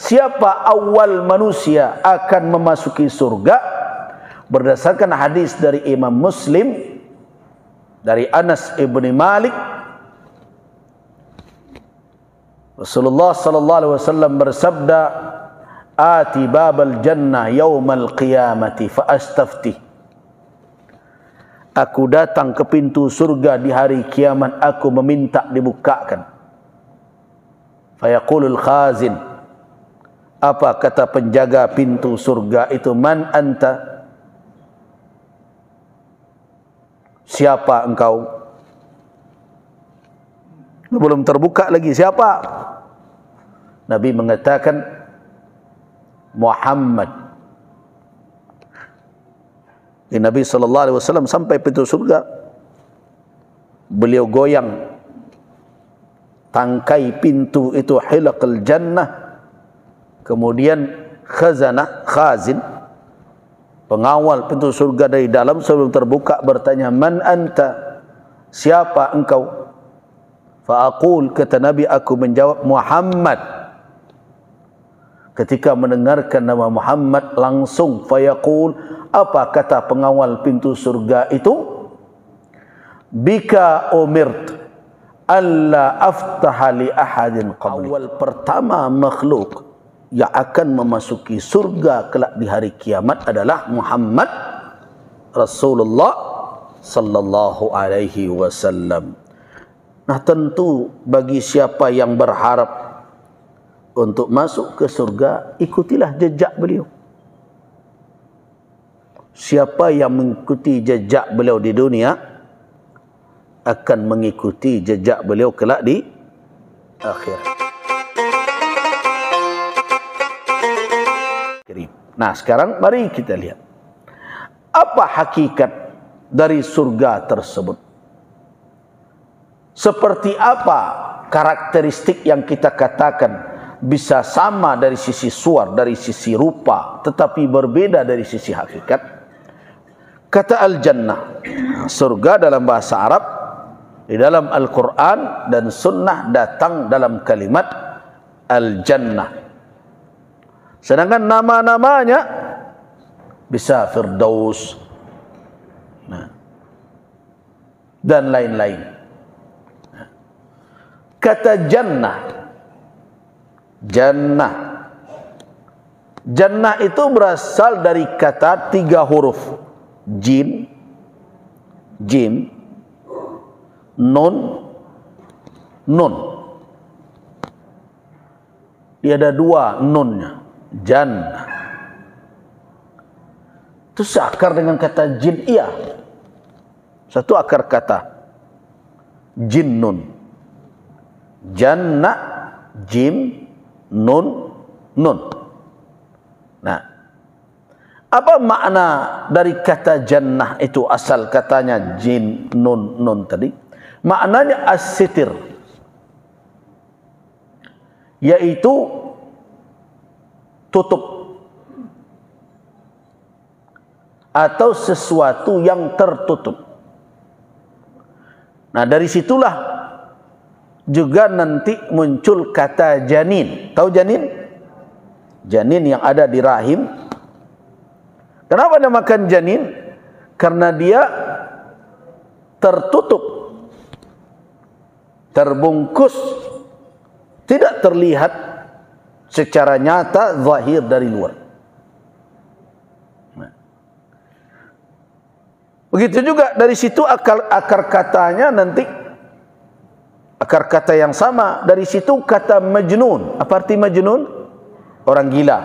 siapa awal manusia akan memasuki surga? Berdasarkan hadis dari Imam Muslim dari Anas ibn Malik, Rasulullah sallallahu alaihi wasallam bersabda, "Ati babal jannah yaumal qiyamati fa astafti." Aku datang ke pintu surga di hari kiamat, aku meminta dibukakan. Fayaqulul khazin, apa kata penjaga pintu surga itu? Man anta? Siapa engkau? Belum terbuka lagi, siapa? Nabi mengatakan Muhammad. Nabi sallallahu alaihi wasallam sampai pintu surga, beliau goyang tangkai pintu itu, hilaqal jannah. Kemudian khazin, pengawal pintu surga dari dalam sebelum terbuka bertanya, man anta? Siapa engkau? Fa'aqul, kata Nabi, aku menjawab Muhammad. Ketika mendengarkan nama Muhammad, langsung fayaqul, apa kata pengawal pintu surga itu? Bika umirt alla aftaha li ahadin qabli. Awal pertama makhluk yang akan memasuki surga kelak di hari kiamat adalah Muhammad Rasulullah sallallahu alaihi wasallam. Nah, tentu bagi siapa yang berharap untuk masuk ke surga, ikutilah jejak beliau. Siapa yang mengikuti jejak beliau di dunia akan mengikuti jejak beliau kelak di akhirat. Nah, sekarang mari kita lihat apa hakikat dari surga tersebut. Seperti apa karakteristik yang kita katakan bisa sama dari sisi suar, dari sisi rupa, tetapi berbeda dari sisi hakikat. Kata al-jannah, surga dalam bahasa Arab, di dalam Al-Quran dan Sunnah datang dalam kalimat al-jannah. Sedangkan nama-namanya bisa Firdaus, dan lain-lain. Kata jannah, jannah itu berasal dari kata 3 huruf, jim, nun. Dia ada 2 nunnya, jannah. Itu seakar dengan kata jin, iya. Satu akar kata, jinnun. Jannah, jim, nun. Nah, apa makna dari kata jannah itu? Asal katanya jin, nun tadi, maknanya as-sitir, yaitu tutup atau sesuatu yang tertutup. Nah, dari situlah juga nanti muncul kata janin. Tahu janin? Janin yang ada di rahim. Kenapa namakan janin? Karena dia tertutup, terbungkus, tidak terlihat secara nyata, zahir dari luar. Begitu juga dari situ akar katanya nanti, akar kata yang sama. Dari situ kata majnun. Apa arti majnun? Orang gila.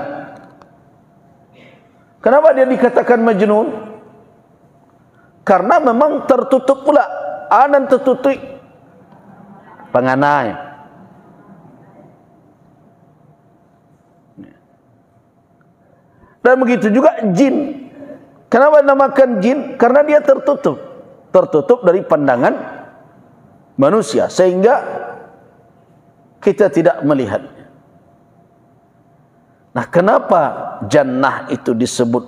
Kenapa dia dikatakan majnun? Karena memang tertutup pula, anan tertutup pengananya. Dan begitu juga jin. Kenapa namakan jin? Karena dia tertutup dari pandangan manusia, sehingga kita tidak melihatnya. Nah, kenapa jannah itu disebut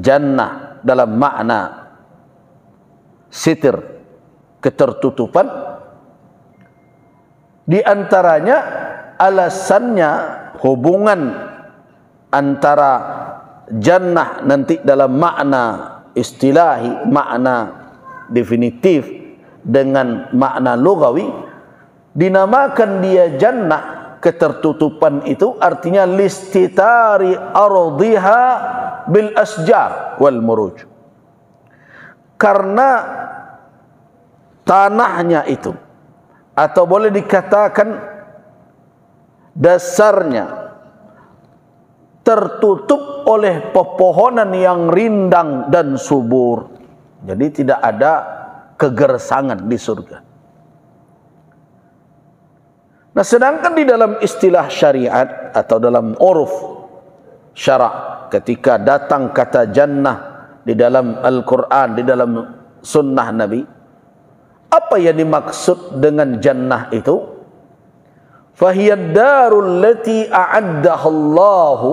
jannah dalam makna sitir, ketertutupan? Di antaranya alasannya hubungan antara jannah nanti dalam makna istilahi, makna definitif dengan makna lugawi, dinamakan dia jannah, ketertutupan itu artinya listitari ardiha bil asjar wal muruj, karena tanahnya itu, atau boleh dikatakan dasarnya tertutup oleh pepohonan yang rindang dan subur. Jadi tidak ada kegersangan di surga. Nah, sedangkan di dalam istilah syariat atau dalam uruf syarak, ketika datang kata jannah di dalam Al-Quran, di dalam sunnah Nabi, apa yang dimaksud dengan jannah itu? Fahiyad darul lati a'addaha Allahu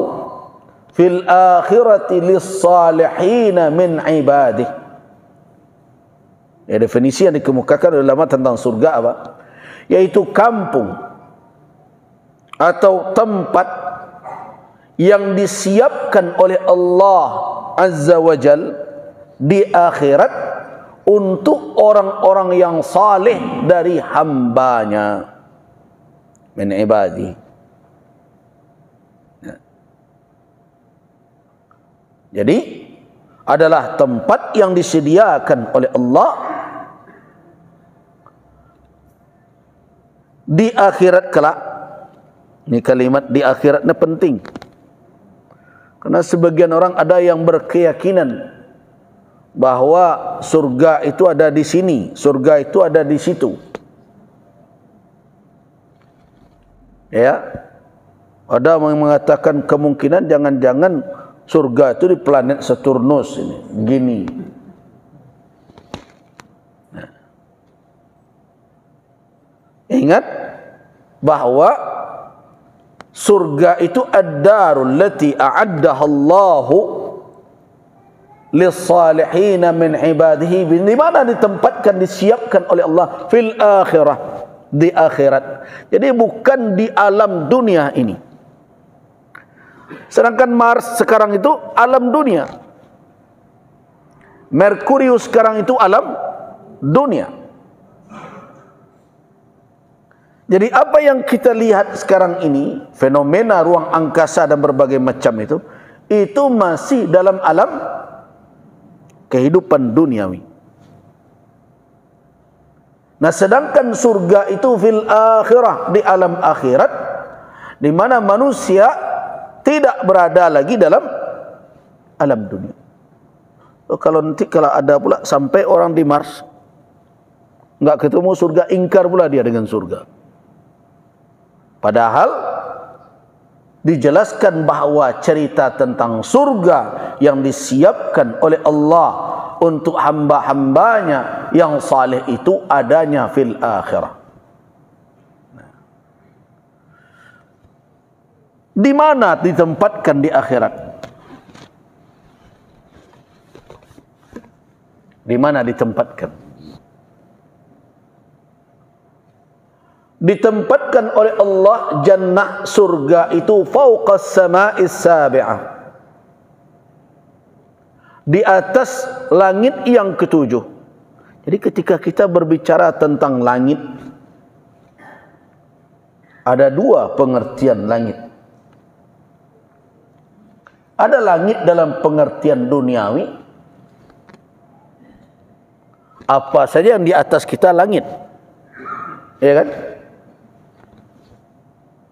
fil akhirati lis-salihin min ibadihi. Ya, definisi yang dikemukakan oleh ulama tentang surga apa? Yaitu kampung atau tempat yang disiapkan oleh Allah Azza wa Jal di akhirat untuk orang-orang yang saleh dari hambanya, min ibadi. Ya. Jadi adalah tempat yang disediakan oleh Allah di akhirat kelak. Ini kalimat di akhirat ini penting, karena sebagian orang ada yang berkeyakinan bahwa surga itu ada di sini, surga itu ada di situ. Ya, ada yang mengatakan kemungkinan jangan-jangan surga itu di planet Saturnus ini, gini. Nah. Ingat bahwa surga itu ad-darul lati a'addaha Allahu lis-salihin min ibadihi, di mana ditempatkan, disiapkan oleh Allah fil akhirah, di akhirat. Jadi bukan di alam dunia ini. Sedangkan Mars sekarang itu alam dunia, Merkurius sekarang itu alam dunia. Jadi apa yang kita lihat sekarang ini, fenomena ruang angkasa dan berbagai macam itu masih dalam alam kehidupan duniawi. Nah, sedangkan surga itu fil akhirah, di alam akhirat, di mana manusia tidak berada lagi dalam alam dunia. Kalau nanti kalau ada pula sampai orang di Mars enggak ketemu surga, ingkar pula dia dengan surga. Padahal dijelaskan bahwa cerita tentang surga yang disiapkan oleh Allah untuk hamba-hambanya yang saleh itu adanya fil akhirah. Di mana ditempatkan di akhirat? Di mana ditempatkan? Ditempatkan oleh Allah jannah, surga itu fauqas sama'is sabi'ah, di atas langit yang ketujuh. Jadi ketika kita berbicara tentang langit, ada dua pengertian langit. Ada langit dalam pengertian duniawi, apa saja yang di atas kita langit, ya kan?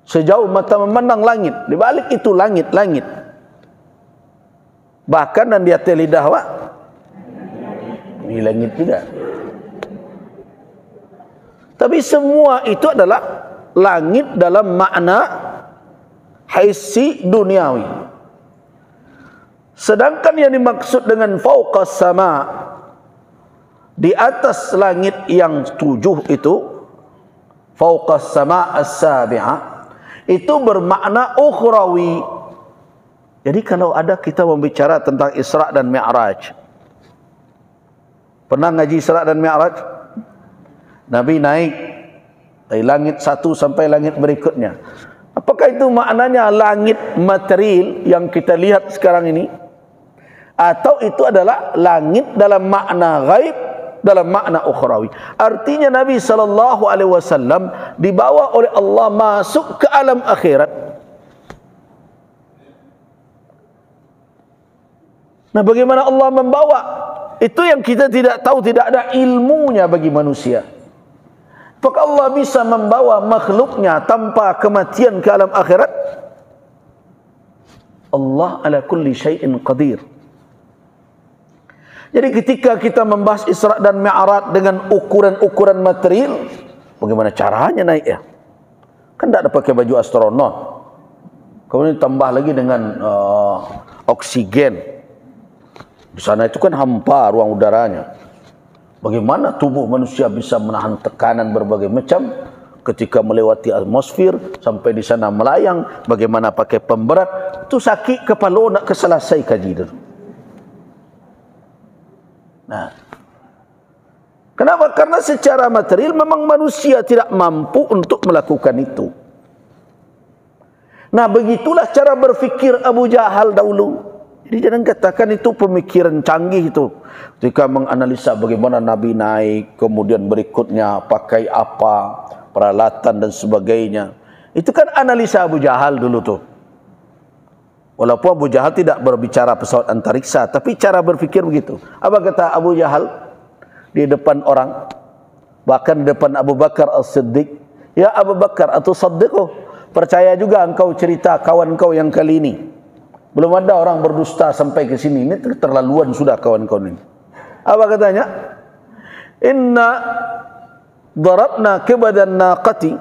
Sejauh mata memandang langit, di balik itu langit-langit. Bahkan dan di atas lidah awak, ini langit juga. Tapi semua itu adalah langit dalam makna haisi duniawi. Sedangkan yang dimaksud dengan fauqas sama, di atas langit yang tujuh itu, fauqas sama as-sabi'ah, itu bermakna ukhrawi. Jadi kalau ada kita membicara tentang Isra dan Mi'raj, pernah ngaji Isra dan Mi'raj? Nabi naik dari langit satu sampai langit berikutnya. Apakah itu maknanya langit material yang kita lihat sekarang ini? Atau itu adalah langit dalam makna ghaib, dalam makna ukhrawi? Artinya Nabi SAW dibawa oleh Allah masuk ke alam akhirat. Nah, bagaimana Allah membawa? Itu yang kita tidak tahu, tidak ada ilmunya bagi manusia. Apakah Allah bisa membawa makhluknya tanpa kematian ke alam akhirat? Allah ala kulli syai'in qadir. Jadi ketika kita membahas Isra dan Mi'raj dengan ukuran-ukuran material, bagaimana caranya naik ya? Kan tidak ada pakai baju astronot. Kemudian tambah lagi dengan oksigen. Di sana itu kan hampa ruang udaranya. Bagaimana tubuh manusia bisa menahan tekanan berbagai macam ketika melewati atmosfer sampai di sana melayang? Bagaimana pakai pemberat? Itu sakit kepala nak keselesai kaji itu. Nah, kenapa? Karena secara material memang manusia tidak mampu untuk melakukan itu. Nah, begitulah cara berfikir Abu Jahal dahulu. Jadi jangan katakan itu pemikiran canggih itu. Ketika menganalisa bagaimana Nabi naik, kemudian berikutnya pakai apa, peralatan dan sebagainya. Itu kan analisa Abu Jahal dulu tuh. Walaupun Abu Jahal tidak berbicara pesawat antariksa, tapi cara berfikir begitu. Apa kata Abu Jahal di depan orang, bahkan di depan Abu Bakar As-Siddiq? Ya Abu Bakar atau Siddiq, percaya juga engkau cerita kawan kau yang kali ini. Belum ada orang berdusta sampai ke sini. Ini terlaluan sudah kawan-kawan ini. Apa katanya? Inna darabna kibadan naqati.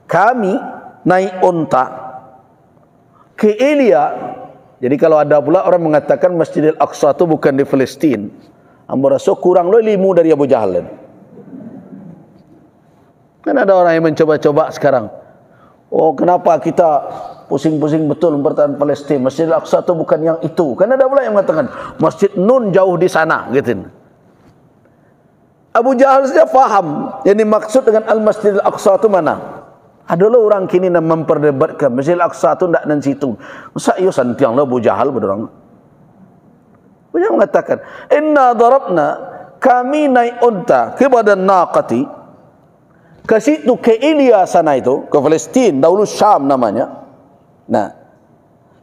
Kami naik unta ke Elia. Jadi kalau ada pula orang mengatakan Masjidil Aqsa itu bukan di Palestin. Ambo rasa kurang lo ilmu dari Abu Jahal. Kan ada orang yang mencoba-coba sekarang. Oh, kenapa kita pusing-pusing betul mempertahankan Palestin? Masjidil Aqsa itu bukan yang itu. Kan ada pula yang mengatakan Masjid Nun jauh di sana, gitu. Abu Jahal saja faham yang dimaksud dengan Al-Masjidil Aqsa itu mana. Adalah orang kini yang memperdebatkan Masjidil Aqsa itu tidak dan situ. Masa iyo santiang lo Abu Jahal berorang. Abu Jahal mengatakan, Inna darabna, kami naik unta kepada naqati, ke situ, ke Ilya sana itu, ke Palestin, dahulu Syam namanya. Nah,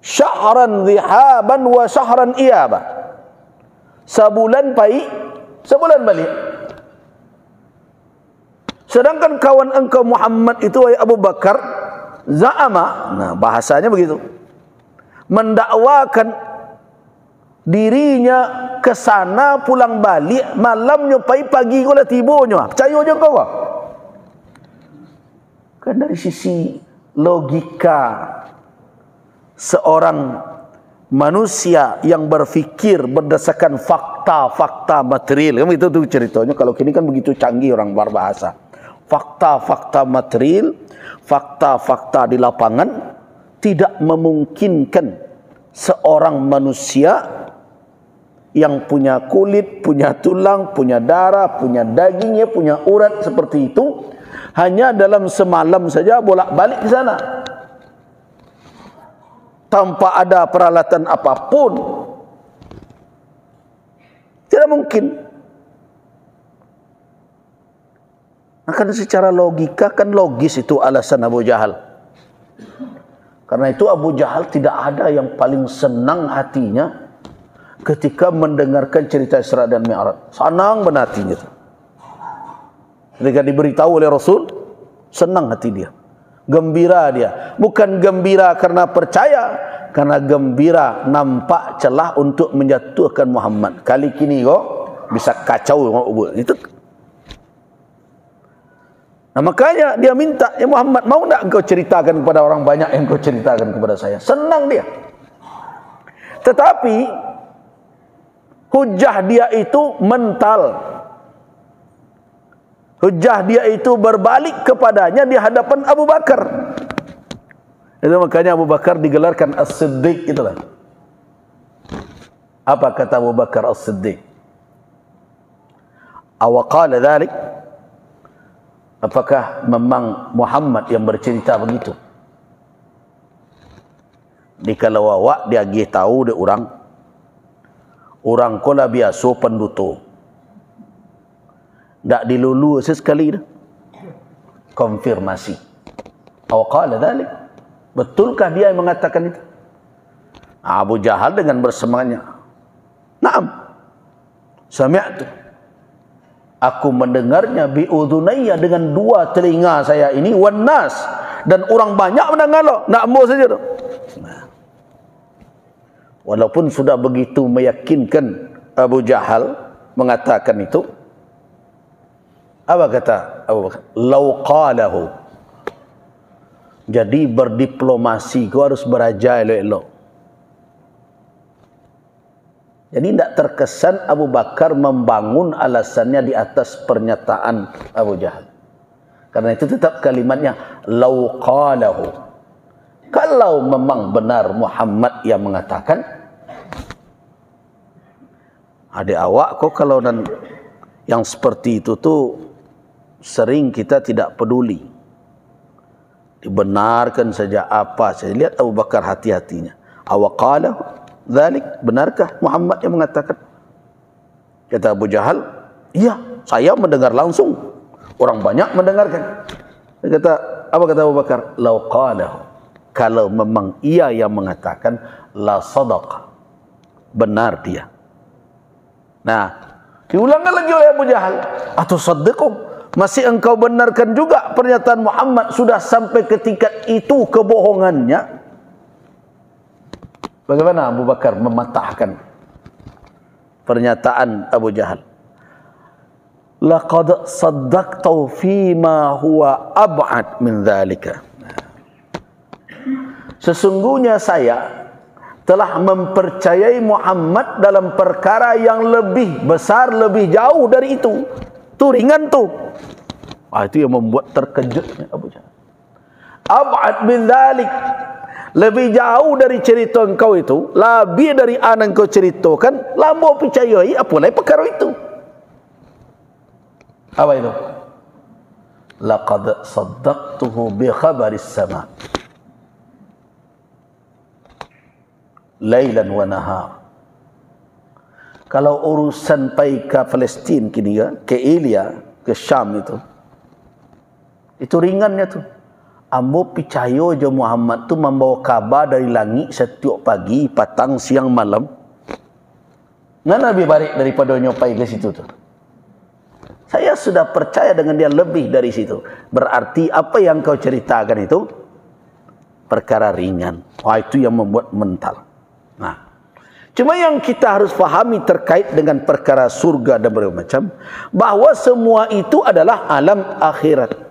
syahran dhihaban wa syahran iyaba. Sebulan pai, sebulan balik. Sedangkan kawan engkau Muhammad itu Abu Bakar za'ama, nah bahasanya begitu, mendakwakan dirinya ke sana pulang balik malamnya pai pagi kau lah tibonya. Percaya je kau kah? Kan dari sisi logika seorang manusia yang berfikir berdasarkan fakta-fakta material, kan itu tuh ceritanya. Kalau kini kan begitu canggih orang berbahasa. Fakta-fakta material, fakta-fakta di lapangan tidak memungkinkan seorang manusia yang punya kulit, punya tulang, punya darah, punya dagingnya, punya urat seperti itu hanya dalam semalam saja bolak-balik ke sana tanpa ada peralatan apapun. Tidak mungkin. Karena secara logika kan logis itu alasan Abu Jahal. Karena itu Abu Jahal tidak ada yang paling senang hatinya ketika mendengarkan cerita Isra dan Mi'raj. Senang benar hatinya. Ketika diberitahu oleh Rasul, senang hati dia. Gembira dia. Bukan gembira karena percaya, karena gembira nampak celah untuk menjatuhkan Muhammad. Kali kini kok bisa kacau itu. Nah, makanya dia minta, ya Muhammad, mau tak engkau ceritakan kepada orang banyak yang engkau ceritakan kepada saya? Senang dia. Tetapi hujah dia itu mental. Hujah dia itu berbalik kepadanya di hadapan Abu Bakar. Itu makanya Abu Bakar digelarkan As-Siddiq, itulah. Apa kata Abu Bakar As-Siddiq? Awaqala dhalik? Apakah memang Muhammad yang bercerita begitu? Di kalau awak dia gih tahu de orang kola biasa penduto. Ndak dilulu sesekali dah. Konfirmasi. Aw qala dzalik. Betulkah dia yang mengatakan itu? Abu Jahal dengan bersemangatnya. Naam. Sami'tu. Aku mendengarnya bi udhunayya dengan dua telinga saya ini wan nas, dan orang banyak mendengar lo. Nak mau saja tu. Walaupun sudah begitu meyakinkan Abu Jahal mengatakan itu, apa kata Abu Bakar? Lau qalahu. Jadi berdiplomasi kau harus beraja elok-elok. Jadi tidak terkesan Abu Bakar membangun alasannya di atas pernyataan Abu Jahal. Karena itu tetap kalimatnya lau qalahu. Kalau memang benar Muhammad yang mengatakan, adik awak kok kalau dan yang seperti itu tuh sering kita tidak peduli. Dibenarkan saja apa saja. Lihat Abu Bakar hati-hatinya. Awaqala dzalik, benarkah Muhammad yang mengatakan? Kata Abu Jahal, iya, saya mendengar langsung. Orang banyak mendengarkan. Apa kata Abu Bakar? Lau qalahu. Kalau memang ia yang mengatakan, la sadaqa. Benar dia. Nah, diulangkan lagi oleh Abu Jahal. Atau saddiqu. Masih engkau benarkan juga pernyataan Muhammad sudah sampai ke tingkat itu kebohongannya? Bagaimana Abu Bakar mematahkan pernyataan Abu Jahal? Laqad saddaqtu fima huwa ab'ad min dzalika. Sesungguhnya saya telah mempercayai Muhammad dalam perkara yang lebih besar, lebih jauh dari itu. Itu ringan tu. Itu yang membuat terkejutnya Abu Jahal. Ab'ad min dzalik. Lebih jauh dari cerita engkau itu, lebih dari anak engkau ceritakan, lambo percayai apa lagi perkara itu. Apa itu? Laqad saddaqtuhu bi khabaris sama. Lailan wa nahar. Kalau urusan pai ke Palestin kini ke Ilya, ke Syam itu ringannya tu. Ambo percaya je Muhammad tu membawa kabar dari langit setiap pagi, petang, siang, malam. Mana lebih baik daripada nyopai ke situ tu? Saya sudah percaya dengan dia lebih dari situ. Berarti apa yang kau ceritakan itu perkara ringan. Itu yang membuat mental. Nah, cuma yang kita harus fahami terkait dengan perkara surga dan berbagai macam, bahawa semua itu adalah alam akhirat.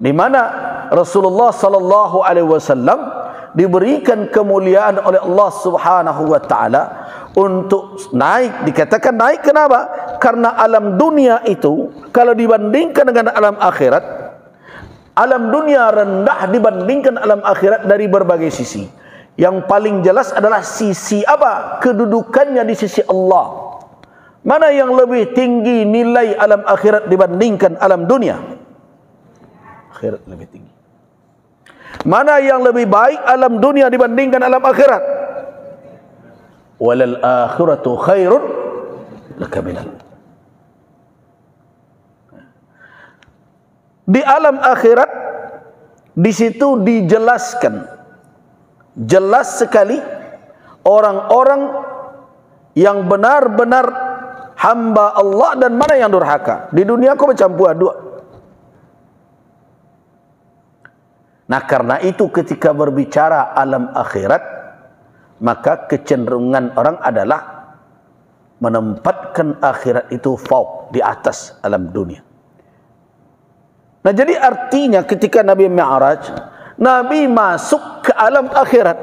Di mana Rasulullah sallallahu alaihi wasallam diberikan kemuliaan oleh Allah Subhanahu wa taala untuk naik. Dikatakan naik kenapa? Karena alam dunia itu kalau dibandingkan dengan alam akhirat, alam dunia rendah dibandingkan alam akhirat dari berbagai sisi. Yang paling jelas adalah sisi apa? Kedudukannya di sisi Allah. Mana yang lebih tinggi nilai alam akhirat dibandingkan alam dunia? Akhirat lebih tinggi. Mana yang lebih baik alam dunia dibandingkan alam akhirat? Walal akhiratu khairun laka minal. Di alam akhirat di situ dijelaskan jelas sekali orang-orang yang benar-benar hamba Allah dan mana yang durhaka. Di dunia kau bercampur dua. Nah, karena itu ketika berbicara alam akhirat, maka kecenderungan orang adalah menempatkan akhirat itu fauq, di atas alam dunia. Nah, jadi artinya ketika Nabi Mi'raj, Nabi masuk ke alam akhirat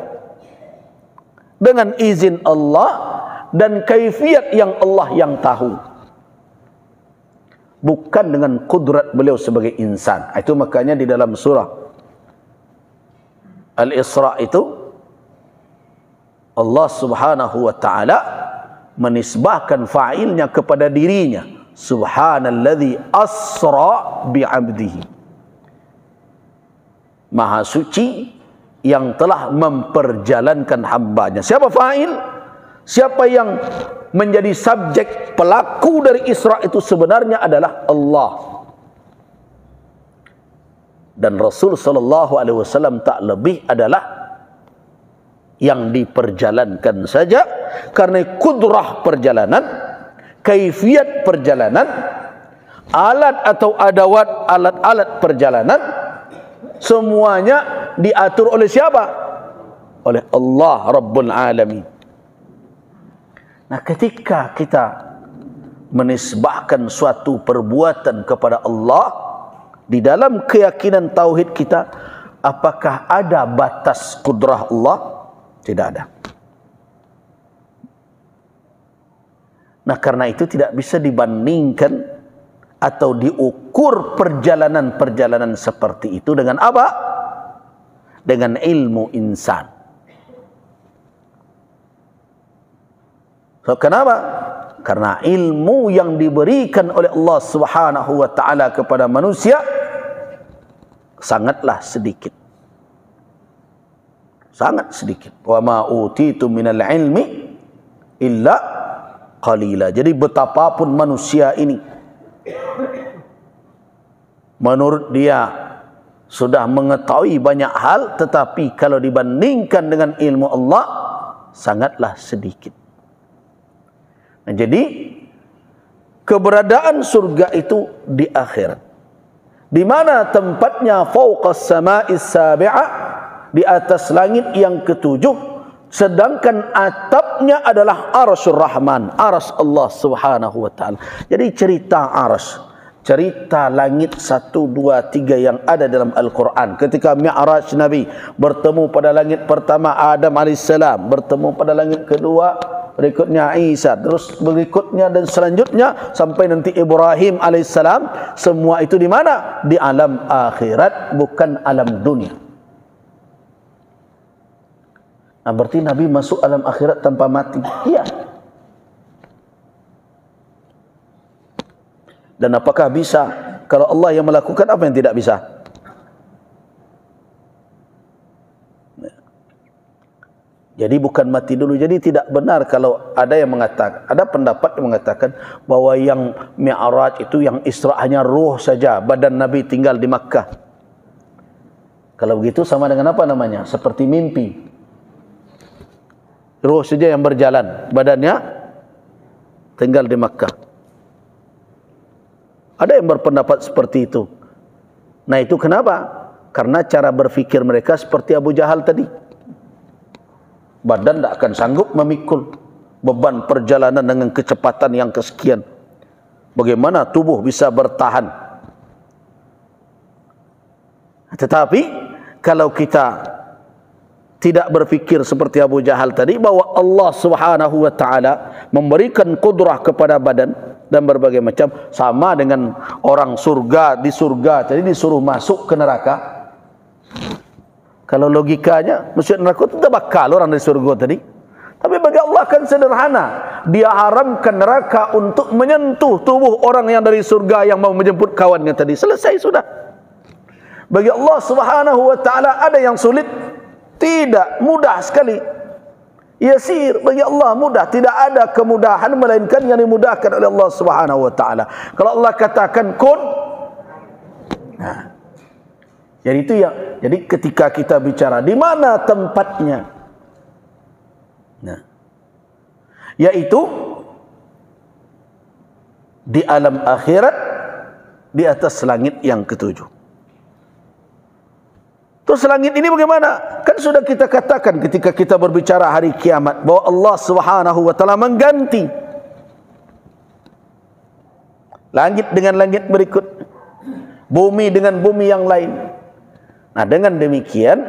dengan izin Allah dan kaifiat yang Allah yang tahu, bukan dengan kudrat beliau sebagai insan. Itu makanya di dalam surah Al-Isra itu Allah Subhanahu wa taala menisbahkan fa'ilnya kepada dirinya. Subhanalladzi asra bi'abdihi. Maha suci yang telah memperjalankan hambanya. Siapa fa'il? Siapa yang menjadi subjek, pelaku dari Isra itu sebenarnya adalah Allah. Dan Rasul sallallahu alaihi wasallam tak lebih adalah yang diperjalankan saja, karena kudrah perjalanan, kaifiat perjalanan, alat atau adawat, alat-alat perjalanan, semuanya diatur oleh siapa? Oleh Allah Rabbul Alamin. Nah, ketika kita menisbahkan suatu perbuatan kepada Allah, di dalam keyakinan tauhid kita, apakah ada batas kudrah Allah? Tidak ada. Nah, karena itu tidak bisa dibandingkan atau diukur perjalanan-perjalanan seperti itu dengan apa? Dengan ilmu insan. So, kenapa? Karena ilmu yang diberikan oleh Allah Subhanahu wa taala kepada manusia sangatlah sedikit. Sangat sedikit. Wa ma utitu minal ilmi illa qalila. Jadi betapapun manusia ini menurut dia sudah mengetahui banyak hal, tetapi kalau dibandingkan dengan ilmu Allah sangatlah sedikit. Nah, jadi keberadaan surga itu di akhirat, di mana tempatnya fauqas sama'is sabi'ah, di atas langit yang ketujuh, sedangkan atapnya adalah Arsyur Rahman, arsy Allah Subhanahu wa taala. Jadi cerita arsy, cerita langit 1, 2, 3 yang ada dalam Al-Quran. Ketika Mi'raj Nabi bertemu pada langit pertama Adam alaihissalam, bertemu pada langit kedua berikutnya Isa, terus berikutnya dan selanjutnya sampai nanti Ibrahim alaihissalam, semua itu di mana? Di alam akhirat, bukan alam dunia. Nah, berarti Nabi masuk alam akhirat tanpa mati. Iya. Dan apakah bisa kalau Allah yang melakukan, apa yang tidak bisa? Jadi bukan mati dulu. Jadi tidak benar kalau ada yang mengatakan, ada pendapat yang mengatakan bahwa yang Mi'raj itu, yang Isra hanya ruh saja, badan Nabi tinggal di Makkah. Kalau begitu sama dengan apa namanya? Seperti mimpi. Ruh saja yang berjalan, badannya tinggal di Makkah. Ada yang berpendapat seperti itu. Nah, itu kenapa? Karena cara berfikir mereka seperti Abu Jahal tadi. Badan tidak akan sanggup memikul beban perjalanan dengan kecepatan yang kesekian. Bagaimana tubuh bisa bertahan? Tetapi kalau kita tidak berfikir seperti Abu Jahal tadi, bahwa Allah Subhanahu wa taala memberikan kudrah kepada badan dan berbagai macam, sama dengan orang surga, di surga tadi disuruh masuk ke neraka. Kalau logikanya masuk neraka itu tak bakal orang dari surga tadi. Tapi bagi Allah kan sederhana. Dia haramkan neraka untuk menyentuh tubuh orang yang dari surga yang mau menjemput kawannya tadi. Selesai sudah. Bagi Allah Subhanahu wa taala ada yang sulit? Tidak, mudah sekali. Yasir, bagi Allah mudah. Tidak ada kemudahan melainkan yang dimudahkan oleh Allah Subhanahu wa taala. Kalau Allah katakan kun, nah, jadi itu yang, jadi ketika kita bicara di mana tempatnya, nah, yaitu di alam akhirat, di atas langit yang ketujuh. Terus langit ini bagaimana? Kan sudah kita katakan ketika kita berbicara hari kiamat bahwa Allah Subhanahu wa taala mengganti langit dengan langit berikut, bumi dengan bumi yang lain. Nah, dengan demikian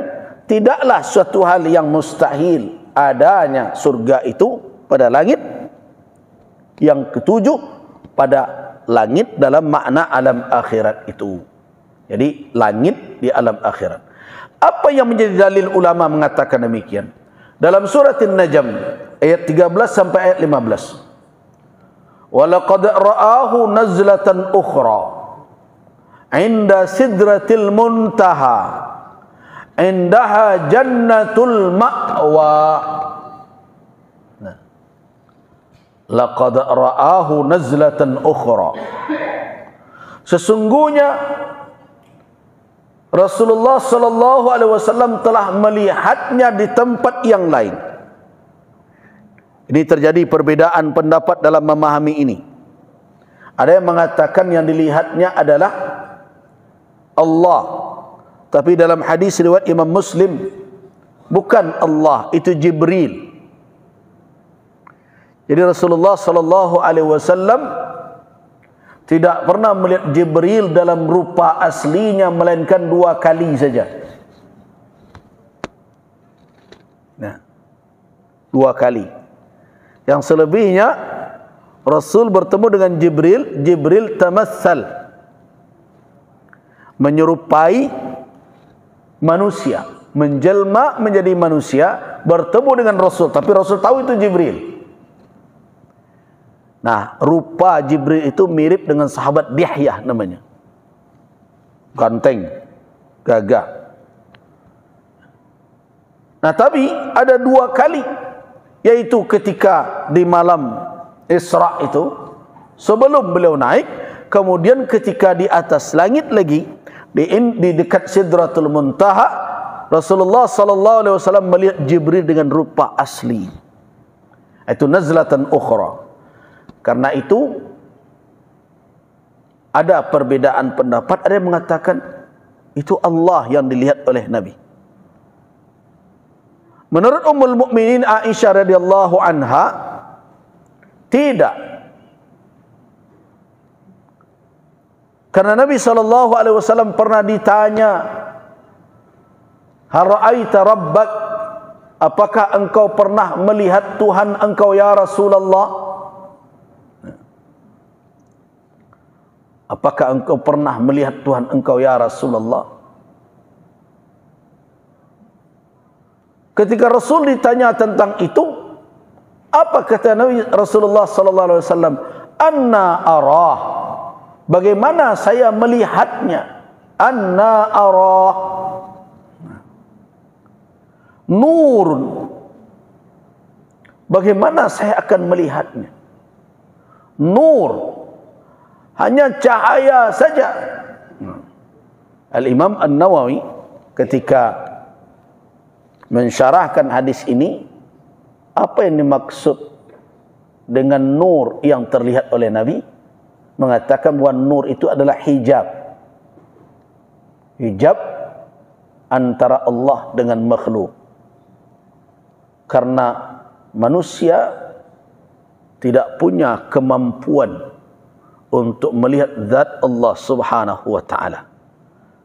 tidaklah suatu hal yang mustahil adanya surga itu pada langit yang ketujuh, pada langit dalam makna alam akhirat itu. Jadi langit di alam akhirat. Apa yang menjadi dalil ulama mengatakan demikian? Dalam surat An-Najm ayat 13 sampai ayat 15. Walaqad ra'ahu nazlatan ukhra 'inda sidratil muntaha indaha jannatul ma'wa. Nah, laqad ra'ahu nazlatan ukhra. Sesungguhnya Rasulullah sallallahu alaihi wasallam telah melihatnya di tempat yang lain. Ini terjadi perbedaan pendapat dalam memahami ini. Ada yang mengatakan yang dilihatnya adalah Allah, tapi dalam hadis riwayat Imam Muslim, bukan Allah, itu Jibril. Jadi Rasulullah sallallahu alaihi wasallam tidak pernah melihat Jibril dalam rupa aslinya, melainkan 2 kali saja. Nah, 2 kali. Yang selebihnya Rasul bertemu dengan Jibril, Jibril tamassal, menyerupai manusia, menjelma menjadi manusia, bertemu dengan Rasul, tapi Rasul tahu itu Jibril. Nah, rupa Jibril itu mirip dengan sahabat Dihyah namanya. Ganteng, gagah. Nah, tapi ada 2 kali, yaitu ketika di malam Isra itu, sebelum beliau naik, kemudian ketika di atas langit lagi, di dekat Sidratul Muntaha, Rasulullah sallallahu alaihi wasallam melihat Jibril dengan rupa asli. Itu nazlatan ukhra. Karena itu ada perbedaan pendapat. Ada yang mengatakan itu Allah yang dilihat oleh Nabi. Menurut Ummul Mukminin Aisyah radhiyallahu anha, tidak. Karena Nabi sallallahu alaihi wasallam pernah ditanya, "Hal ra'aita rabbak?" Apakah engkau pernah melihat Tuhan engkau ya Rasulullah? Apakah engkau pernah melihat Tuhan engkau ya Rasulullah? Ketika Rasul ditanya tentang itu, apa kata Nabi Rasulullah sallallahu alaihi wasallam? Anna arah. Bagaimana saya melihatnya? Anna arah. Nurun. Bagaimana saya akan melihatnya? Nur. Hanya cahaya saja. Al-Imam An-Nawawi ketika mensyarahkan hadis ini, apa yang dimaksud dengan nur yang terlihat oleh Nabi? Mengatakan bahwa nur itu adalah hijab. Hijab antara Allah dengan makhluk. Karena manusia tidak punya kemampuan untuk melihat zat Allah subhanahu wa ta'ala.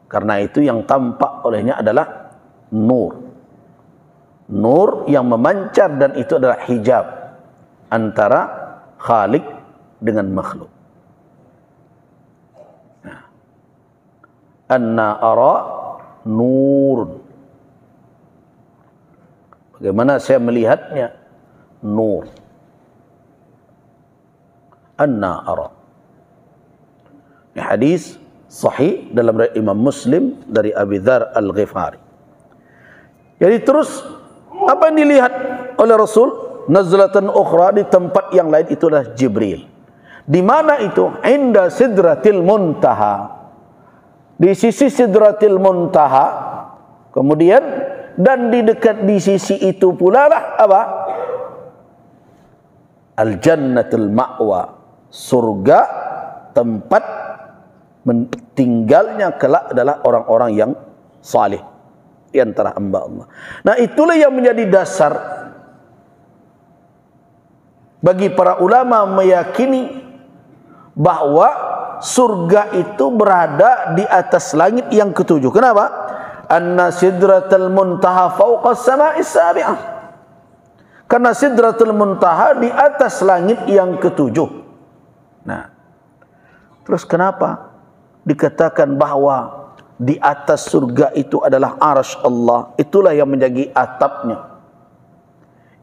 Karena itu yang tampak olehnya adalah nur. Nur yang memancar, dan itu adalah hijab antara Khalik dengan makhluk. Anna ara nur. Bagaimana saya melihatnya? Nur. Anna ara. Ini hadis sahih dalam riwayat Imam Muslim dari Abi Dzar Al-Ghifari. Jadi terus apa yang dilihat oleh Rasul? Nazlatan ukhra, di tempat yang lain itu adalah Jibril. Di mana itu? Inda Sidratil Muntaha. Di sisi Sidratil Muntaha. Kemudian dan di dekat di sisi itu pula lah apa? Al-Jannatul Ma'wa. Surga tempat tinggalnya kelak adalah orang-orang yang salih di antara hamba Allah. Nah, itulah yang menjadi dasar bagi para ulama meyakini bahwa surga itu berada di atas langit yang ketujuh. Kenapa? Anna sidratal muntaha fawqa as-sama'is sabi'ah. Karena sidratul muntaha di atas langit yang ketujuh. Nah, terus kenapa dikatakan bahwa di atas surga itu adalah arsy Allah? Itulah yang menjadi atapnya.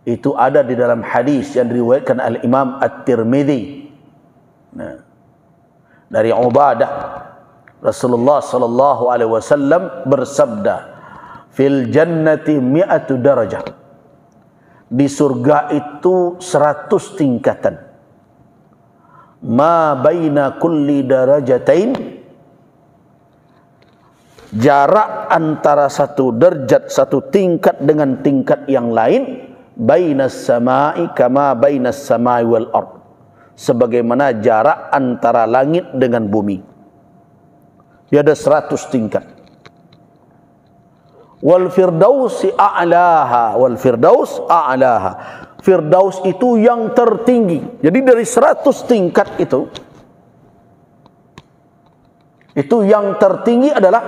Itu ada di dalam hadis yang diriwayatkan Al-Imam At-Tirmidzi. Nah, dari Ubadah, Rasulullah sallallahu alaihi wasallam bersabda, fil jannati mi'atu darajah. Di surga itu 100 tingkatan. Ma baina kulli darajatain, jarak antara satu derajat, satu tingkat dengan tingkat yang lain, bainas samai kama bainas samai wal ard, sebagaimana jarak antara langit dengan bumi. Dia ada 100 tingkat. Wal firdausi a'laha, wal firdaus a'laha. Firdaus itu yang tertinggi. Jadi dari 100 tingkat itu yang tertinggi adalah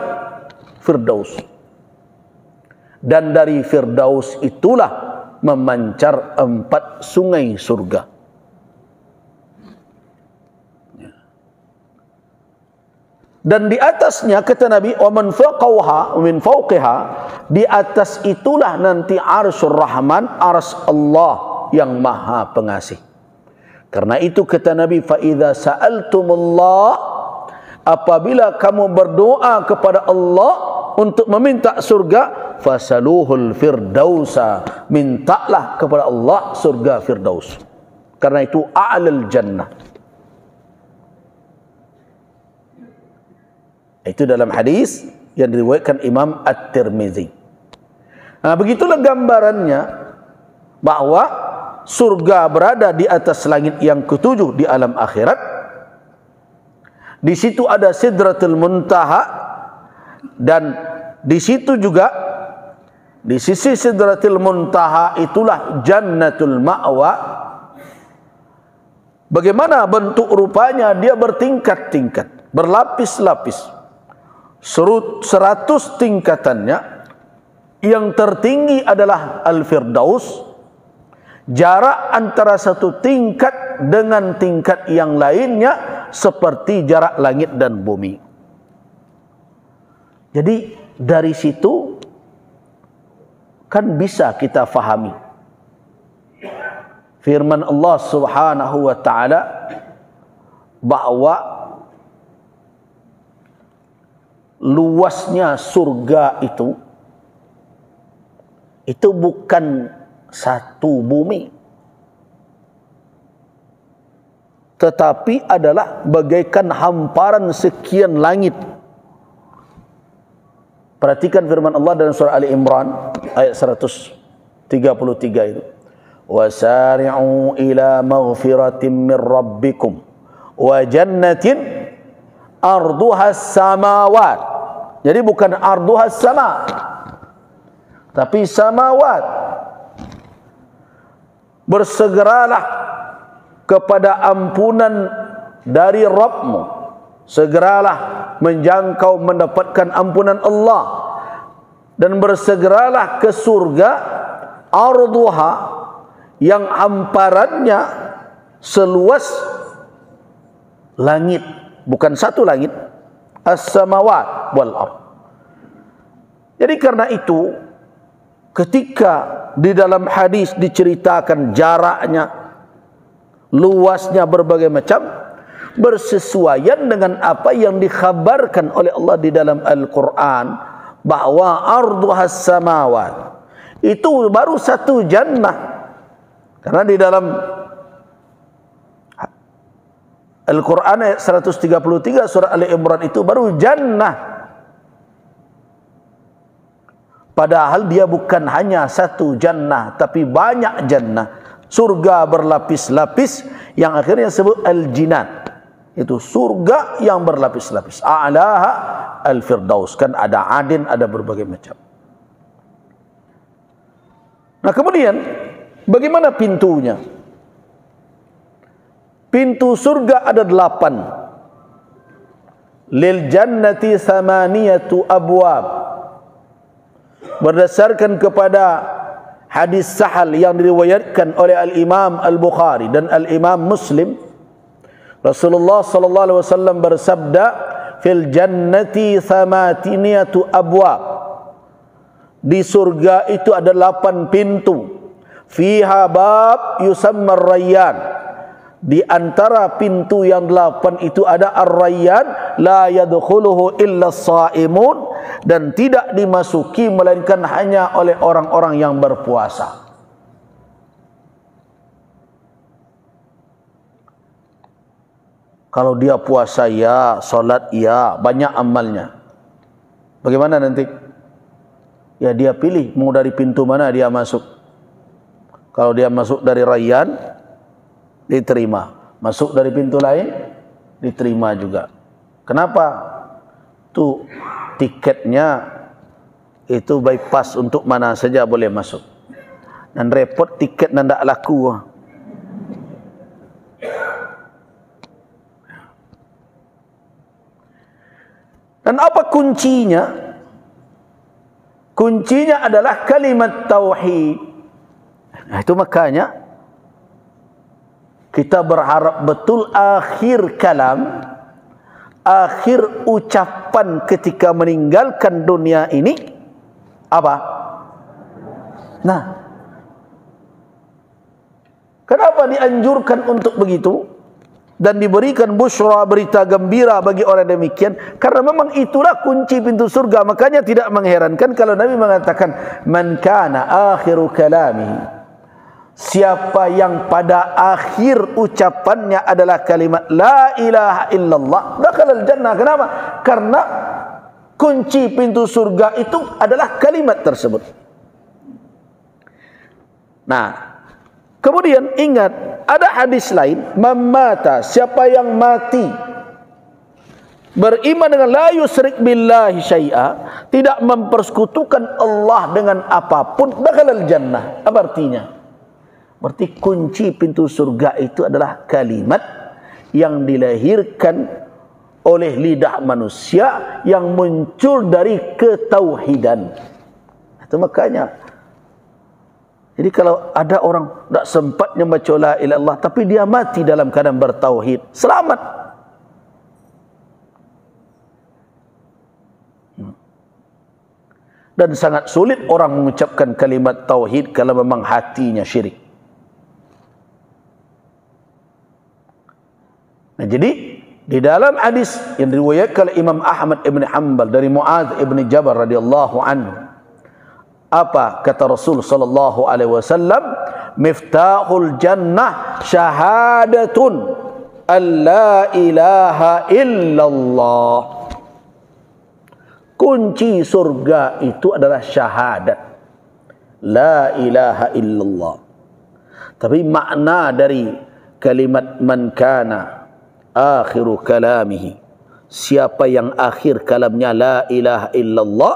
firdaus. Dan dari firdaus itulah memancar 4 sungai surga. Dan di atasnya kata Nabi, wa man faqaha min fawqiha, di atas itulah nanti arsyur rahman, arsy Allah yang maha pengasih. Karena itu kata Nabi, fa idza sa'altumullah, apabila kamu berdoa kepada Allah untuk meminta surga, fasaluhul firdausa, mintalah kepada Allah surga firdaus. Karena itu a'lal jannah. Itu dalam hadis yang diriwayatkan Imam At-Tirmizi. Nah, begitulah gambarannya bahwa surga berada di atas langit yang ketujuh di alam akhirat. Di situ ada Sidratul Muntaha, dan di situ juga di sisi Sidratul Muntaha itulah Jannatul Ma'wa. Bagaimana bentuk rupanya? Dia bertingkat-tingkat, berlapis-lapis. 100 tingkatannya. Yang tertinggi adalah Al-Firdaus. Jarak antara satu tingkat dengan tingkat yang lainnya seperti jarak langit dan bumi. Jadi dari situ kan bisa kita fahami firman Allah Subhanahu wa taala bahwa luasnya surga itu bukan satu bumi, tetapi adalah bagaikan hamparan sekian langit. Perhatikan firman Allah dalam surah Ali Imran ayat 133 itu. Wasari'u ila maghfiratin min rabbikum wa jannatin arduhas samawat. Jadi bukan arduhas sama, tapi samawat. Bersegeralah kepada ampunan dari Rabbmu, segeralah menjangkau mendapatkan ampunan Allah, dan bersegeralah ke surga arduha, yang hamparannya seluas langit, bukan satu langit, as-samawat wal ard. Jadi karena itu ketika di dalam hadis diceritakan jaraknya, luasnya berbagai macam, bersesuaian dengan apa yang dikhabarkan oleh Allah di dalam Al-Quran, bahwa arduhas samawat itu baru satu jannah. Karena di dalam Al-Quran ayat 133 surah Ali Imran itu baru jannah. Padahal dia bukan hanya satu jannah, tapi banyak jannah. Surga berlapis-lapis yang akhirnya disebut al-jinan. Itu surga yang berlapis-lapis. A'laha al-firdaus. Kan ada adin, ada berbagai macam. Nah kemudian bagaimana pintunya? Pintu surga ada 8. Lil jannati thamaniyatu abwab. Berdasarkan kepada hadis Sahal yang diriwayatkan oleh Al-Imam Al-Bukhari dan Al-Imam Muslim, Rasulullah sallallahu alaihi wasallam bersabda, fil jannati thamaniyatu abwab. Di surga itu ada 8 pintu. Fiha bab yusamma Rayyan. Di antara pintu yang 8 itu ada Ar-Rayyan, la yadkhuluhu illa as-shaimun, dan tidak dimasuki melainkan hanya oleh orang-orang yang berpuasa. Kalau dia puasa ya, salat ya, banyak amalnya. Bagaimana nanti? Ya dia pilih mau dari pintu mana dia masuk. Kalau dia masuk dari Rayyan, diterima. Masuk dari pintu lain, diterima juga. Kenapa? Tuh tiketnya itu bypass, untuk mana saja boleh masuk. Dan repot tiket dan tak laku. Dan apa kuncinya? Kuncinya adalah kalimat tauhid. Nah, itu makanya kita berharap betul akhir kalam, akhir ucapan ketika meninggalkan dunia ini apa? Nah, kenapa dianjurkan untuk begitu dan diberikan busyra, berita gembira bagi orang demikian? Karena memang itulah kunci pintu surga. Makanya tidak mengherankan kalau Nabi mengatakan, man kana akhiru kalamihi, siapa yang pada akhir ucapannya adalah kalimat la ilaha illallah, dakhalal jannah. Kenapa? Karena kunci pintu surga itu adalah kalimat tersebut. Nah, kemudian ingat, ada hadis lain, mamata, siapa yang mati beriman dengan la yusyrik billahi syai'a, tidak mempersekutukan Allah dengan apapun, dakhalal jannah. Apa artinya? Berarti kunci pintu surga itu adalah kalimat yang dilahirkan oleh lidah manusia yang muncul dari ketauhidan. Itu makanya, jadi kalau ada orang tak sempatnya baca la ilaha illallah tapi dia mati dalam keadaan bertauhid, selamat. Dan sangat sulit orang mengucapkan kalimat tauhid kalau memang hatinya syirik. Nah, jadi di dalam hadis yang diriwayatkan oleh Imam Ahmad ibn Hanbal dari Muadz ibn Jabal radhiyallahu anhu, apa kata Rasul sallallahu alaihi wasallam? Miftahul jannah syahadatun alla ilaha illallah. Kunci surga itu adalah syahadat la ilaha illallah. Tapi makna dari kalimat man kana akhiru kalamihi, siapa yang akhir kalamnya la ilaha illallah,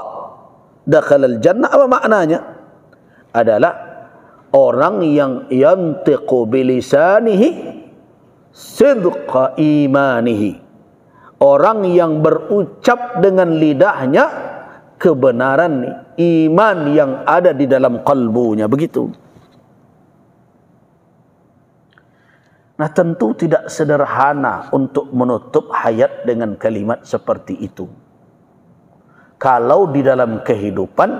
dakhalal jannah. Apa maknanya? Adalah orang yang yantiqu bilisanihi sidqa imanihi, orang yang berucap dengan lidahnya kebenaran iman yang ada di dalam kalbunya. Begitu. Nah, tentu tidak sederhana untuk menutup hayat dengan kalimat seperti itu. Kalau di dalam kehidupan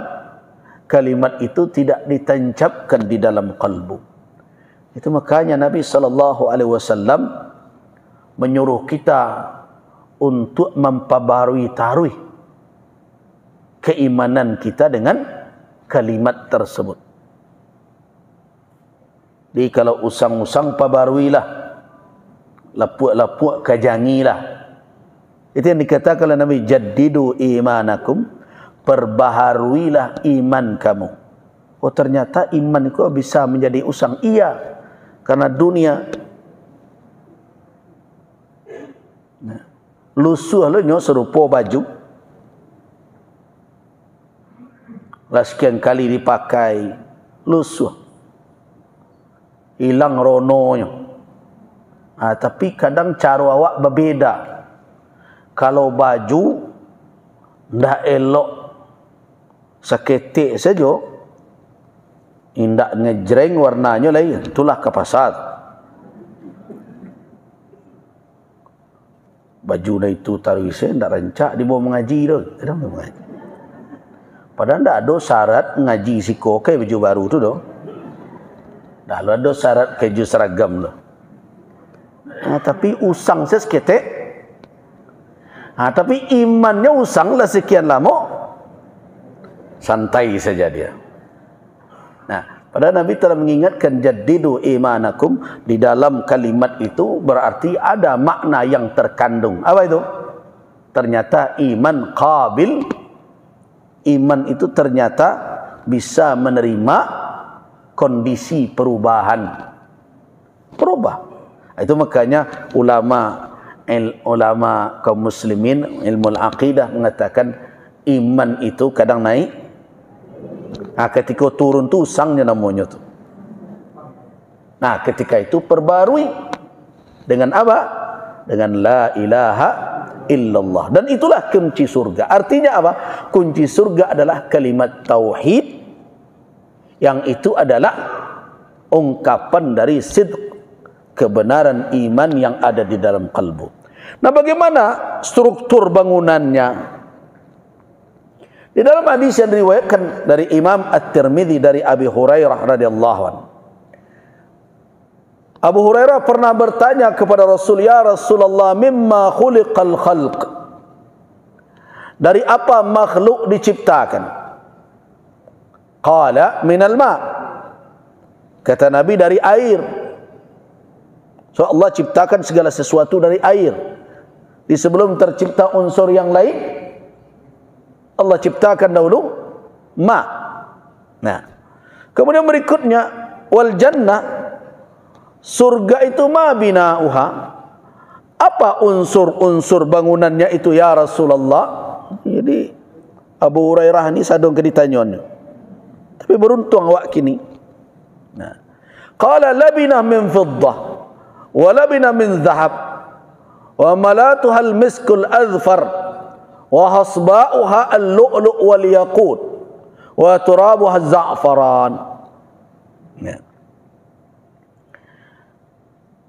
kalimat itu tidak ditancapkan di dalam kalbu. Itu makanya Nabi SAW menyuruh kita untuk memperbarui taruh keimanan kita dengan kalimat tersebut. Jadi kalau usang-usang perbaruilah, lapuk-lapuk kajangilah. Itu yang dikatakan oleh Nabi, jaddidu imanakum, perbaharuilah iman kamu. Oh, ternyata iman itu bisa menjadi usang. Iya, karena dunia lusuh lo serupa baju, lah sekian kali dipakai, lusuh, hilang rononya. Tapi kadang cara awak berbeda. Kalau baju ndak elok seketik saja, indak ngejreng warnanya lain, itulah ke pasar. Baju na itu taruh saya ndak rancak dibawa mengaji tu. Kadang mengaji. Padahal ndak ada syarat ngaji siko ke baju baru tu doh. Dah ada syarat keju seragam tu. Tapi usang seketek. Tapi imannya usang lah sekian lama, santai saja dia. Nah, padahal Nabi telah mengingatkan jaddidu imanakum. Di dalam kalimat itu berarti ada makna yang terkandung. Apa itu? Ternyata iman qabil. Iman itu ternyata bisa menerima kondisi perubahan. Berubah. Itu makanya ulama kaum muslimin ilmu al-aqidah mengatakan iman itu kadang naik, ketika turun tu usangnya namanya tu. Nah, ketika itu perbarui dengan apa? Dengan la ilaha illallah. Dan itulah kunci surga. Artinya apa? Kunci surga adalah kalimat tauhid, yang itu adalah ungkapan dari sidq, kebenaran iman yang ada di dalam kalbu. Nah, bagaimana struktur bangunannya? Di dalam hadis yang diriwayatkan dari Imam At-Tirmidzi dari Abi Hurairah radhiyallahu anhu. Abu Hurairah pernah bertanya kepada Rasul, "Ya Rasulullah, mimma khuliqal khalq?" Dari apa makhluk diciptakan? Qala minal ma'. Kata Nabi, dari air. So Allah ciptakan segala sesuatu dari air. Di sebelum tercipta unsur yang lain, Allah ciptakan dahulu ma. Nah, kemudian berikutnya wal jannah, surga itu ma bina'uha. Apa unsur-unsur bangunannya itu ya Rasulullah? Jadi Abu Hurairah ini sadung ke ditanyanya. Tapi beruntung awak kini. Nah, qala labinah min fiddah wa labinah min dhahab wa malatuha al-miskul azfar wa hasba'uha al-lu'lu' wal yaqut wa turabuha az-za'faran. Ya.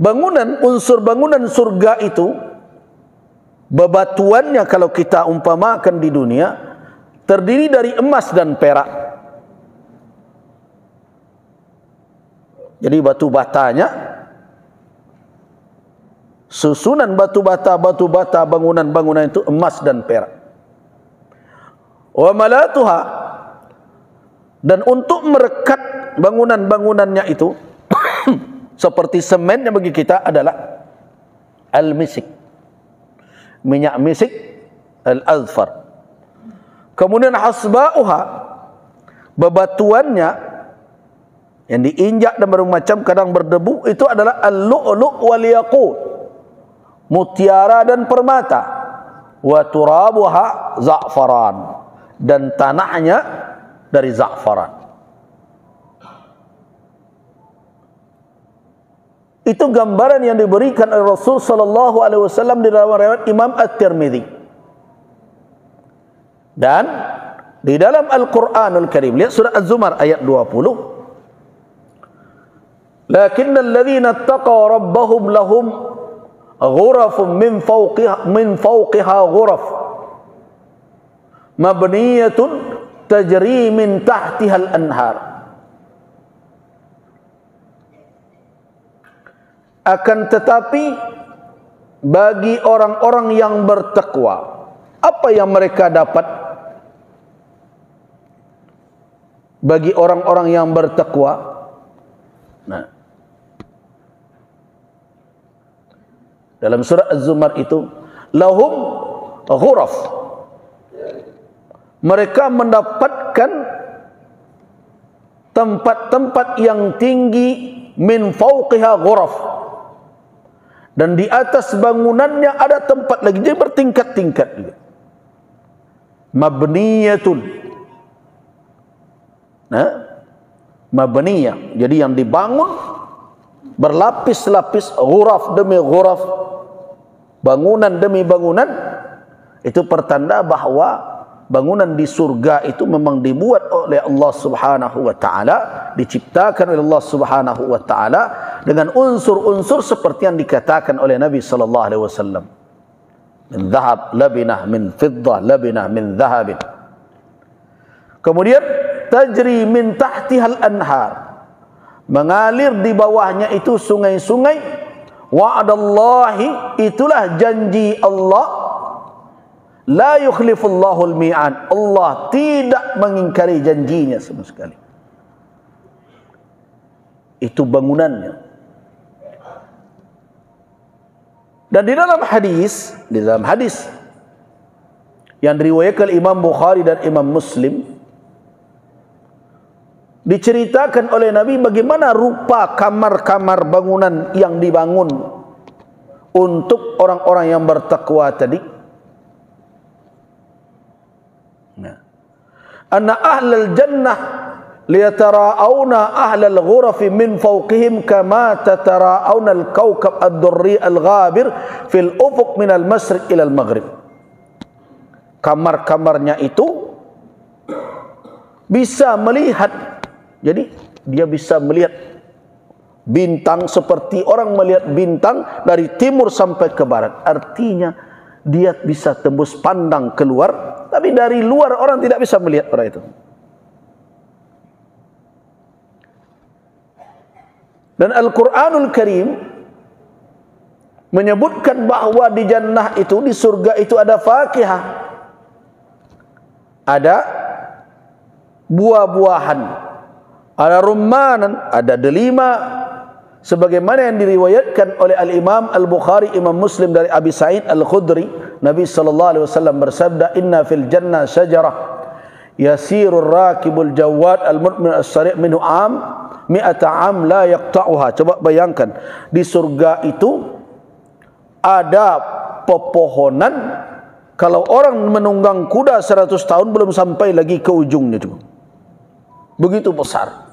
Bangunan, unsur bangunan surga itu, bebatuannya kalau kita umpamakan di dunia, terdiri dari emas dan perak. Jadi batu batanya, susunan batu bata bangunan-bangunan itu emas dan perak. Wa malatuha, dan untuk merekat bangunan-bangunannya itu seperti semen yang bagi kita adalah al-misik, minyak misik, al-azfar. Kemudian hasba'uha, bebatuannya yang diinjak dan bermacam kadang berdebu, itu adalah al-lu'lu' wal yaqut, mutiara dan permata. Wa turabuha za'faran, dan tanahnya dari za'faran. Itu gambaran yang diberikan oleh Rasul sallallahu alaihi wasallam di dalam riwayat Imam At-Tirmidzi. Dan di dalam Al-Qur'anul Karim, lihat surah Az-Zumar ayat 20. Lakinnal ladzina taqaw rabbahum lahum ghurafun min fawqiha ghuraf mabniyatun tajri min tahtiha al-anhar. Akan tetapi bagi orang-orang yang bertakwa, apa yang mereka dapat? Bagi orang-orang yang bertakwa, nah, dalam surah Az-Zumar itu, lahum ghuraf, mereka mendapatkan tempat-tempat yang tinggi, min fawqiha ghuraf, dan di atas bangunannya ada tempat lagi, jadi bertingkat-tingkat juga. Mabniyatun, nah, mabniyah, jadi yang dibangun berlapis-lapis, ghuraf demi ghuraf, bangunan demi bangunan. Itu pertanda bahwa bangunan di surga itu memang dibuat oleh Allah Subhanahu wa taala, diciptakan oleh Allah Subhanahu wa taala dengan unsur-unsur seperti yang dikatakan oleh Nabi sallallahu alaihi wasallam. Min dhahab labinah, min fiddah labinah, min dhahabin. Kemudian tajri min tahtihal anhar, mengalir di bawahnya itu sungai-sungai. Wa'adallahi, itulah janji Allah. La yukhlifullahul mi'ad, Allah tidak mengingkari janjinya sama sekali. Itu bangunannya. Dan di dalam hadis yang diriwayatkan Imam Bukhari dan Imam Muslim, diceritakan oleh Nabi bagaimana rupa kamar-kamar bangunan yang dibangun untuk orang-orang yang bertakwa tadi. Anna ahlal jannah liyatara'awna ahlal ghurafi min fawqihim kama tatara'awna al-kawkab ad-durri al-ghabir fil ufuq min al-masriq ila al-maghrib. Kamar-kamarnya itu bisa melihat, jadi dia bisa melihat bintang seperti orang melihat bintang dari timur sampai ke barat. Artinya dia bisa tembus pandang keluar, tapi dari luar orang tidak bisa melihat orang itu. Dan Al-Quranul Karim menyebutkan bahawa di jannah itu, di surga itu ada fakihah, ada buah-buahan, ada rummanan, ada delima, sebagaimana yang diriwayatkan oleh Al-Imam Al-Bukhari, Imam Muslim dari Abi Sa'id Al-Khudri, Nabi SAW bersabda, inna fil jannah syajarah yasirur rakibul jawad al-mutmin as-sari' minhu mi'ata am la yaqta'uha. Coba bayangkan, di surga itu ada pepohonan, kalau orang menunggang kuda 100 tahun belum sampai lagi ke ujungnya. Begitu besar.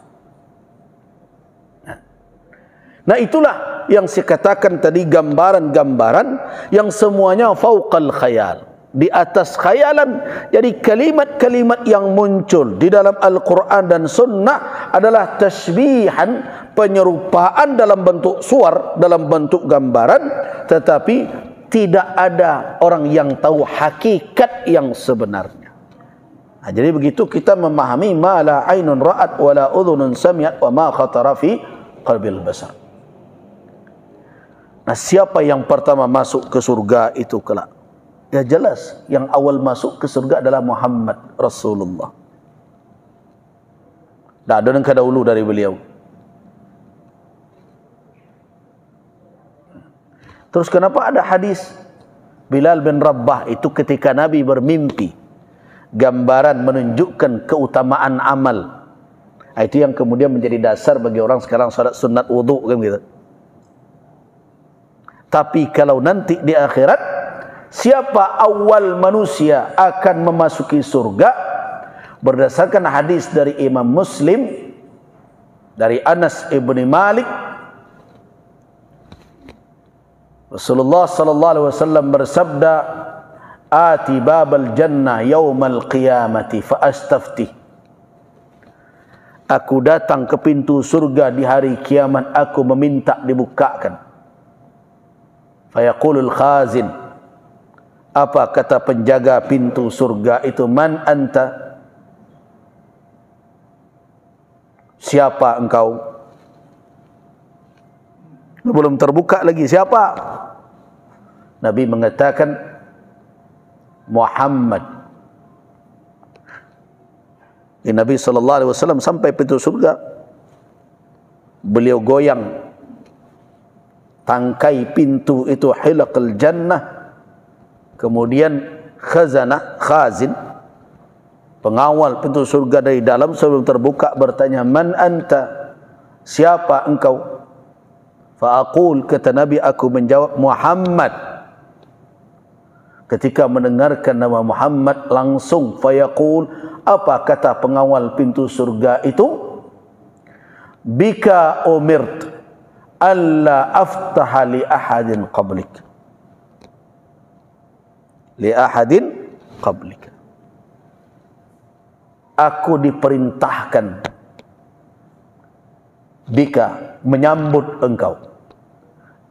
Nah, itulah yang saya katakan tadi, gambaran-gambaran yang semuanya fauqal khayal, di atas khayalan. Jadi kalimat-kalimat yang muncul di dalam Al-Quran dan Sunnah adalah tashbihan, penyerupaan dalam bentuk suar, dalam bentuk gambaran, tetapi tidak ada orang yang tahu hakikat yang sebenarnya. Nah, jadi begitu kita memahami ma la ainun ra'at wa la udhunun sami'at wa ma khatara fi qalbil basar. Nah, siapa yang pertama masuk ke surga itu kelak? Ya jelas, yang awal masuk ke surga adalah Muhammad Rasulullah. Tak ada yang kedahulu dari beliau. Terus kenapa ada hadis Bilal bin Rabah itu ketika Nabi bermimpi, gambaran menunjukkan keutamaan amal. Itu yang kemudian menjadi dasar bagi orang sekarang salat sunat wudu kan gitu. Tapi kalau nanti di akhirat, siapa awal manusia akan memasuki surga? Berdasarkan hadis dari Imam Muslim dari Anas ibni Malik, Rasulullah sallallahu alaihi wasallam bersabda, "Ati babal jannah yaumal qiyamati fa astaftih." Aku datang ke pintu surga di hari kiamat, aku meminta dibukakan. Fayaqulul khazin, apa kata penjaga pintu surga itu? Man anta, siapa engkau? Belum terbuka lagi, siapa? Nabi mengatakan Muhammad. Nabi SAW sampai pintu surga, beliau goyang tangkai pintu itu, hilaqal jannah. Kemudian khazin, pengawal pintu surga dari dalam sebelum terbuka bertanya, man anta, siapa engkau? Fa'aqul, kata Nabi, aku menjawab Muhammad. Ketika mendengarkan nama Muhammad, langsung fayaqul, apa kata pengawal pintu surga itu? Bika umirt alla aftaha li ahadin qablik, li ahadin qablik. Aku diperintahkan, bika, menyambut engkau,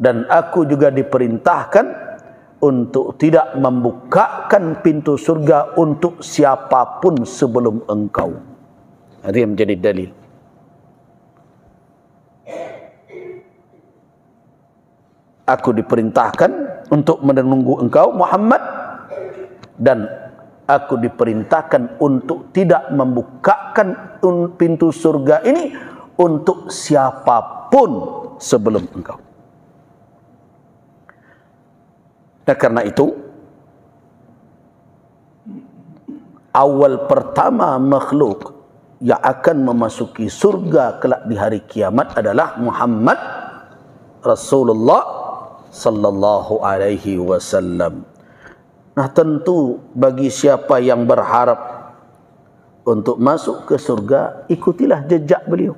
dan aku juga diperintahkan untuk tidak membukakan pintu surga untuk siapapun sebelum engkau. Ini yang menjadi dalil. aku diperintahkan untuk menunggu engkau Muhammad, dan aku diperintahkan untuk tidak membukakan pintu surga ini untuk siapapun sebelum engkau. Dan karena itu, awal pertama makhluk yang akan memasuki surga kelak di hari kiamat adalah Muhammad Rasulullah sallallahu alaihi wasallam. Nah, tentu bagi siapa yang berharap untuk masuk ke surga, ikutilah jejak beliau.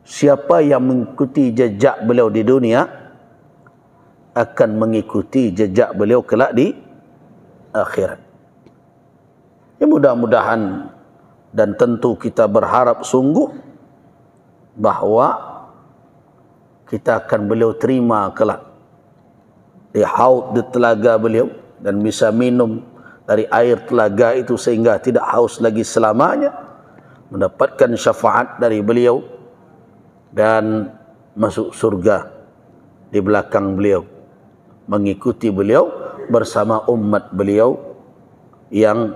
Siapa yang mengikuti jejak beliau di dunia akan mengikuti jejak beliau kelak di akhirat. Ya, mudah-mudahan dan tentu kita berharap sungguh bahawa kita akan beliau terima kelak di haud, di telaga beliau, dan bisa minum dari air telaga itu sehingga tidak haus lagi selamanya, mendapatkan syafaat dari beliau dan masuk surga di belakang beliau, mengikuti beliau bersama umat beliau yang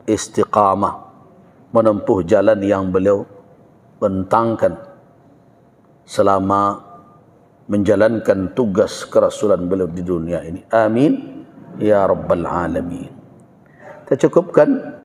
istiqamah menempuh jalan yang beliau bentangkan selama menjalankan tugas kerasulan beliau di dunia ini. Amin ya rabbal alamin. Kita cukupkan